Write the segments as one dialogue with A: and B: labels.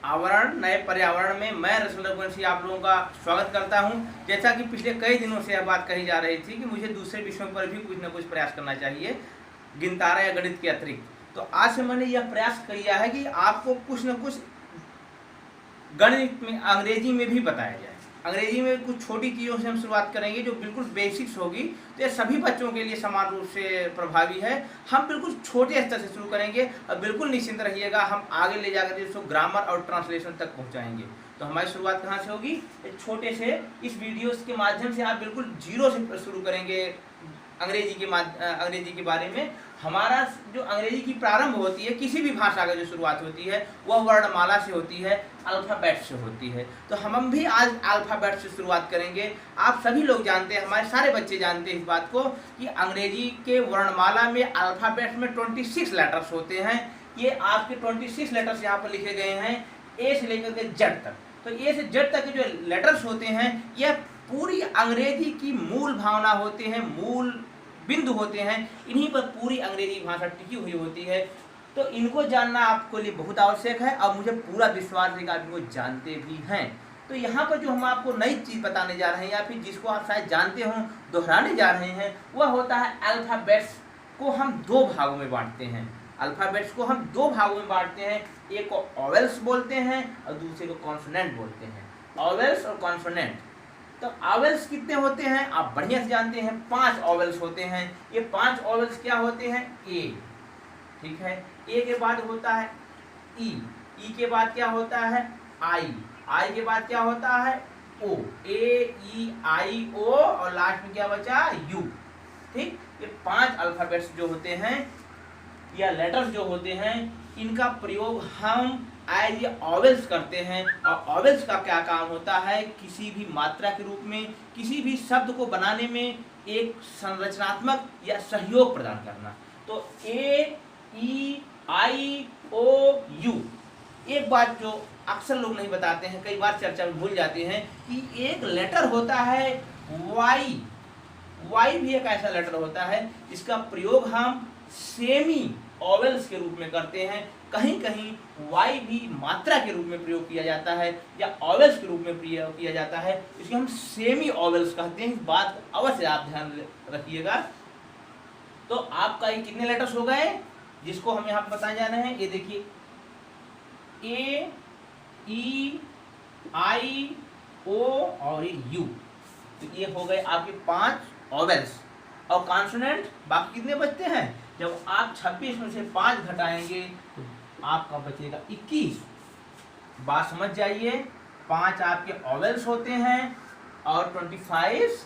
A: आवरण नए पर्यावरण में मैं रसूल रघुवंशी आप लोगों का स्वागत करता हूं। जैसा कि पिछले कई दिनों से यह बात कही जा रही थी कि मुझे दूसरे विषयों पर भी कुछ न कुछ प्रयास करना चाहिए गिनतारा या गणित के अतिरिक्त। तो आज से मैंने यह प्रयास किया है कि आपको कुछ न कुछ गणित में अंग्रेजी में भी बताया जाए। अंग्रेजी में कुछ छोटी चीज़ों से हम शुरुआत करेंगे जो बिल्कुल बेसिक्स होगी, तो ये सभी बच्चों के लिए समान रूप से प्रभावी है। हम बिल्कुल छोटे स्तर से शुरू करेंगे और बिल्कुल निश्चिंत रहिएगा, हम आगे ले जाकर इसको ग्रामर और ट्रांसलेशन तक पहुंचाएंगे। तो हमारी शुरुआत कहाँ से होगी? एक छोटे से इस वीडियोस के माध्यम से आप बिल्कुल जीरो से शुरू करेंगे अंग्रेजी के बारे में। हमारा जो अंग्रेजी की प्रारंभ होती है, किसी भी भाषा का जो शुरुआत होती है वह वर्णमाला से होती है, अल्फ़ाबेट से होती है। तो हम भी आज अल्फ़ाबेट से शुरुआत करेंगे। आप सभी लोग जानते हैं, हमारे सारे बच्चे जानते हैं इस बात को कि अंग्रेजी के वर्णमाला में अल्फ़ाबेट में 26 लेटर्स होते हैं। ये आपके 26 लेटर्स यहाँ पर लिखे गए हैं, ए से लेकर के जेड तक। तो ए से जेड तक के जो लेटर्स होते हैं यह पूरी अंग्रेजी की मूल भावना होते हैं, मूल बिंदु होते हैं। इन्हीं पर पूरी अंग्रेजी भाषा टिकी हुई होती है। तो इनको जानना आपके लिए बहुत आवश्यक है और मुझे पूरा विश्वास है कि आप इनको जानते भी हैं। तो यहाँ पर जो हम आपको नई चीज़ बताने जा रहे हैं या फिर जिसको आप शायद जानते हों, दोहराने जा रहे हैं, वह होता है अल्फ़ाबेट्स को हम दो भागों में बांटते हैं। अल्फ़ाबेट्स को हम दो भागों में बांटते हैं, एक को ऑवेल्स बोलते हैं और दूसरे को कॉन्सोनेंट बोलते हैं। ऑवेल्स और कॉन्सोनेंट। तो ऑवेल्स कितने होते हैं आप बढ़िया से जानते हैं, 5 ऑवेल्स होते हैं। ये 5 ऑवेल्स क्या होते हैं? ए, ठीक है। ए के बाद होता है ई के बाद क्या होता है? आई के बाद क्या होता है? ओ, ए ई आई ओ और लास्ट में क्या बचा? यू। ठीक, ये 5 अल्फाबेट्स जो होते हैं या लेटर्स जो होते हैं, इनका प्रयोग हम एज ए ऑवेल्स करते हैं। और ऑवेल्स का क्या काम होता है? किसी भी मात्रा के रूप में, किसी भी शब्द को बनाने में एक संरचनात्मक या सहयोग प्रदान करना। तो ए ई आई ओ यू। एक बात जो अक्सर लोग नहीं बताते हैं, कई बार चर्चा में भूल जाते हैं कि एक लेटर होता है वाई। वाई भी एक ऐसा लेटर होता है जिसका प्रयोग हम सेमी ऑवेल्स के रूप में करते हैं। कहीं कहीं वाई भी मात्रा के रूप में प्रयोग किया जाता है या ऑवेल्स के रूप में प्रयोग किया जाता है, इसको हम सेमी ऑवेल्स कहते हैं। इस बात को अवश्य आप ध्यान रखिएगा। तो आपका ये कितने लेटर्स हो गए जिसको हम यहाँ पर बताए जा रहे हैं? ये देखिए, ए ई आई ओ और यू। तो ये हो गए आपके 5 ऑवेल्स। और कॉन्सोनेंट बाकी कितने बचते हैं? जब आप 26 में से 5 घटाएंगे तो आपका बचेगा 21। बात समझ जाइए, 5 आपके ऑवेल्स होते हैं और 21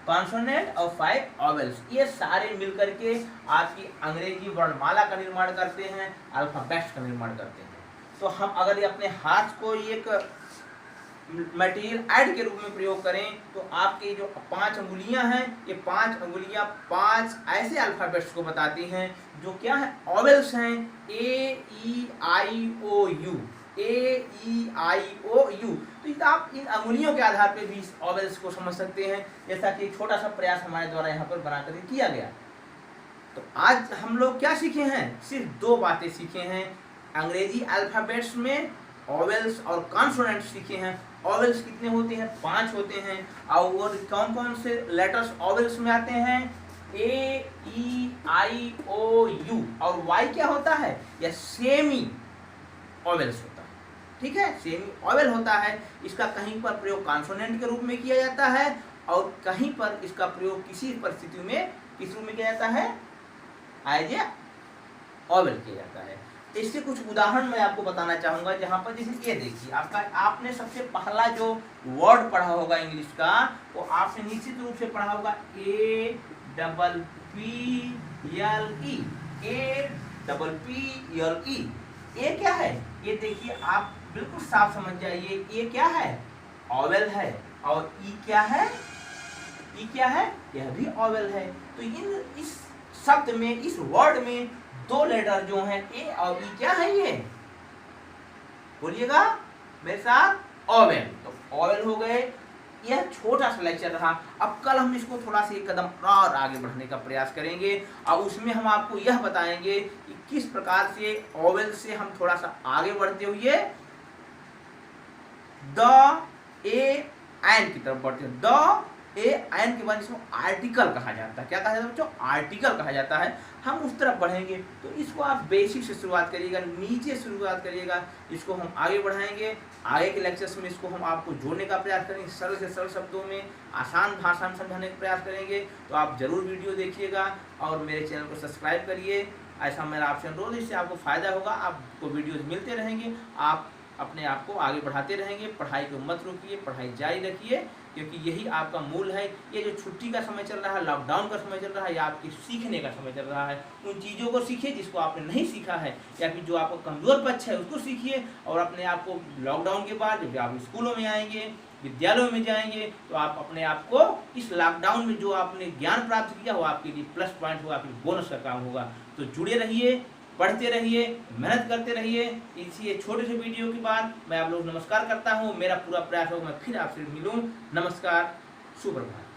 A: कॉन्सोनेंट और 5 ऑवेल्स। ये सारे मिलकर के आपकी अंग्रेजी वर्णमाला का निर्माण करते हैं, अल्फ़ाबेट्स का निर्माण करते हैं। तो हम अगर ये अपने हाथ को एक मटेरियल ऐड के रूप में प्रयोग करें तो आपके जो 5 अंगुलियां हैं, ये 5 अंगुलियां 5 ऐसे अल्फ़ाबेट्स को बताती हैं जो क्या है? ऑवेल्स हैं। A E I O U, A E I O U. तो आप इन अंगुलियों के आधार पर भी इस ऑवेल्स को समझ सकते हैं, जैसा कि एक छोटा सा प्रयास हमारे द्वारा यहाँ पर बना करके किया गया। तो आज हम लोग क्या सीखे हैं? सिर्फ 2 बातें सीखे हैं। अंग्रेजी अल्फ़ाबेट्स में ऑवेल्स और कॉन्सोनेंट सीखे हैं। ऑवेल्स कितने होते हैं? 5 होते हैं। और कौन कौन से लेटर्स ऑवेल्स में आते हैं? A E I O you. और वाई क्या होता है? यह सेमी ऑवेल्स होता है। ठीक है, सेमी ऑवेल होता है। इसका कहीं पर प्रयोग कॉन्सोनेंट के रूप में किया जाता है और कहीं पर इसका प्रयोग किसी परिस्थिति में किस रूप में किया जाता है? एज ए ऑवेल किया जाता है। इससे कुछ उदाहरण मैं आपको बताना चाहूँगा, जहाँ पर जैसे ये देखिए, आपने सबसे पहला जो वर्ड पढ़ा होगा इंग्लिश का, वो आपने निश्चित रूप से पढ़ा होगा A double P L E. A double P L E. ये क्या है? ये देखिए, आप बिल्कुल साफ समझ जाइए, ये क्या है? ऑवेल है। और ई क्या है? ई क्या है? यह भी ऑवेल है। तो इस शब्द में, इस वर्ड में 2 लेटर जो हैं ए और ई, क्या है ये? बोलिएगा मेरे साथ, ऑवेल। तो ऑवेल हो गए। यह छोटा सा लेक्चर रहा। अब कल हम इसको थोड़ा सा एक कदम और आगे बढ़ने का प्रयास करेंगे और उसमें हम आपको यह बताएंगे कि किस प्रकार से ओवेल से हम थोड़ा सा आगे बढ़ते हुए द ए एन की तरफ बढ़ते हैं। द ए एन के बाद इसको आर्टिकल कहा जाता है। क्या कहा जाता है बच्चों? आर्टिकल कहा जाता है। हम उस तरफ बढ़ेंगे तो इसको आप बेसिक से शुरुआत करिएगा, नीचे शुरुआत करिएगा, इसको हम आगे बढ़ाएंगे। आगे के लेक्चर्स में इसको हम आपको जोड़ने का प्रयास करेंगे, सरल से सरल शब्दों में आसान भाषा में समझाने का प्रयास करेंगे। तो आप जरूर वीडियो देखिएगा और मेरे चैनल को सब्सक्राइब करिए। ऐसा मेरा आपसे अनुरोध है, इससे आपको फ़ायदा होगा, आपको वीडियोज़ मिलते रहेंगे, आप अपने आप को आगे बढ़ाते रहेंगे। पढ़ाई को मत रोकिए, पढ़ाई जारी रखिए, क्योंकि यही आपका मूल है। ये जो छुट्टी का समय चल रहा है, लॉकडाउन का समय चल रहा है, या आपके सीखने का समय चल रहा है, उन चीज़ों को सीखिए जिसको आपने नहीं सीखा है, या फिर जो आपका कमज़ोर पक्ष है उसको सीखिए। और अपने आप को लॉकडाउन के बाद जब आप स्कूलों में आएंगे, विद्यालयों में जाएंगे, तो आप अपने आप को इस लॉकडाउन में जो आपने ज्ञान प्राप्त किया वो आपके लिए प्लस पॉइंट होगा, आपके बोनस का काम होगा। तो जुड़े रहिए, पढ़ते रहिए, मेहनत करते रहिए। इसी छोटे से वीडियो के बाद मैं आप लोग नमस्कार करता हूँ। मेरा पूरा प्रयास होगा मैं फिर आपसे मिलूँ। नमस्कार, सुप्रभात।